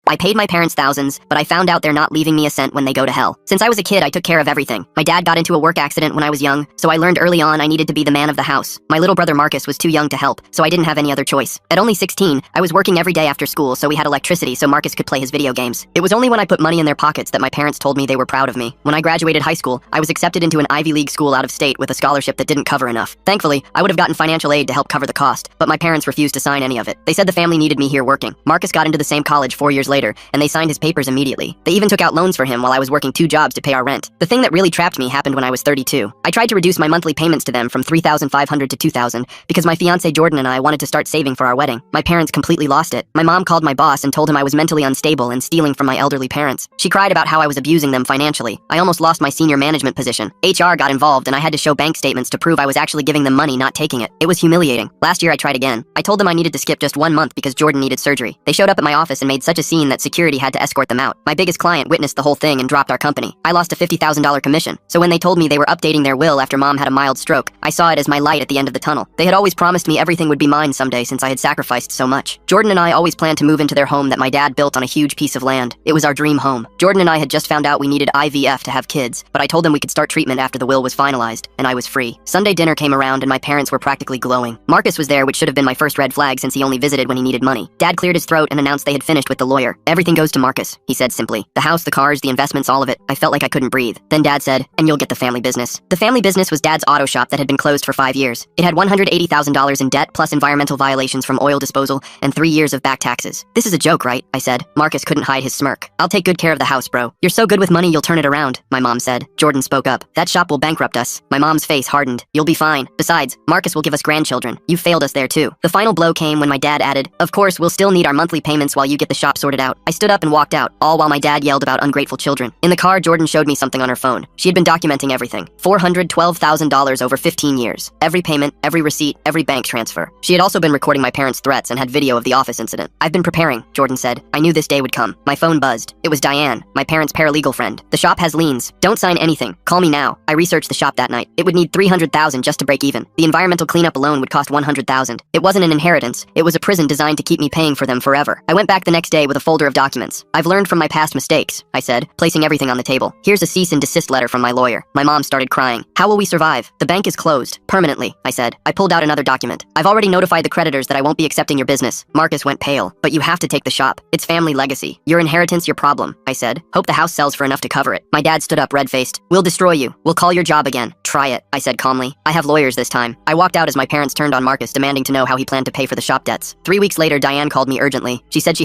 I paid my parents thousands, but I found out they're not leaving me a cent when they go to hell. Since I was a kid, I took care of everything. My dad got into a work accident when I was young, so I learned early on I needed to be the man of the house. My little brother Marcus was too young to help, so I didn't have any other choice. At only 16, I was working every day after school, so we had electricity so Marcus could play his video games. It was only when I put money in their pockets that my parents told me they were proud of me. When I graduated high school, I was accepted into an Ivy League school out of state with a scholarship that didn't cover enough. Thankfully, I would have gotten financial aid to help cover the cost, but my parents refused to sign any of it. They said the family needed me here working. Marcus got into the same college 4 years later, and they signed his papers immediately. They even took out loans for him while I was working 2 jobs to pay our rent. The thing that really trapped me happened when I was 32. I tried to reduce my monthly payments to them from $3,500 to $2,000 because my fiancé Jordan and I wanted to start saving for our wedding. My parents completely lost it. My mom called my boss and told him I was mentally unstable and stealing from my elderly parents. She cried about how I was abusing them financially. I almost lost my senior management position. HR got involved and I had to show bank statements to prove I was actually giving them money, not taking it. It was humiliating. Last year I tried again. I told them I needed to skip just 1 month because Jordan needed surgery. They showed up at my office and made such a scene that security had to escort them out. My biggest client witnessed the whole thing and dropped our company. I lost a $50,000 commission. So when they told me they were updating their will after mom had a mild stroke, I saw it as my light at the end of the tunnel. They had always promised me everything would be mine someday since I had sacrificed so much. Jordan and I always planned to move into their home that my dad built on a huge piece of land. It was our dream home. Jordan and I had just found out we needed IVF to have kids, but I told them we could start treatment after the will was finalized, and I was free. Sunday dinner came around and my parents were practically glowing. Marcus was there, which should have been my first red flag since he only visited when he needed money. Dad cleared his throat and announced they had finished with the lawyer. Everything goes to Marcus, he said simply. The house, the cars, the investments, all of it. I felt like I couldn't breathe. Then Dad said, and you'll get the family business. The family business was Dad's auto shop that had been closed for 5 years. It had $180,000 in debt plus environmental violations from oil disposal and 3 years of back taxes. This is a joke, right? I said. Marcus couldn't hide his smirk. I'll take good care of the house, bro. You're so good with money you'll turn it around, my mom said. Jordan spoke up. That shop will bankrupt us. My mom's face hardened. You'll be fine. Besides, Marcus will give us grandchildren. You failed us there too. The final blow came when my dad added, of course, we'll still need our monthly payments while you get the shop sorted out. I stood up and walked out, all while my dad yelled about ungrateful children. In the car, Jordan showed me something on her phone. She had been documenting everything. $412,000 over 15 years. Every payment, every receipt, every bank transfer. She had also been recording my parents' threats and had video of the office incident. I've been preparing, Jordan said. I knew this day would come. My phone buzzed. It was Diane, my parents' paralegal friend. The shop has liens. Don't sign anything. Call me now. I researched the shop that night. It would need $300,000 just to break even. The environmental cleanup alone would cost $100,000. It wasn't an inheritance. It was a prison designed to keep me paying for them forever. I went back the next day with a folder of documents. I've learned from my past mistakes, I said, placing everything on the table. Here's a cease and desist letter from my lawyer. My mom started crying. How will we survive? The bank is closed. Permanently, I said. I pulled out another document. I've already notified the creditors that I won't be accepting your business. Marcus went pale. But you have to take the shop. It's family legacy. Your inheritance, your problem, I said. Hope the house sells for enough to cover it. My dad stood up red-faced. We'll destroy you. We'll call your job again. Try it, I said calmly. I have lawyers this time. I walked out as my parents turned on Marcus, demanding to know how he planned to pay for the shop debts. 3 weeks later, Diane called me urgently. She said she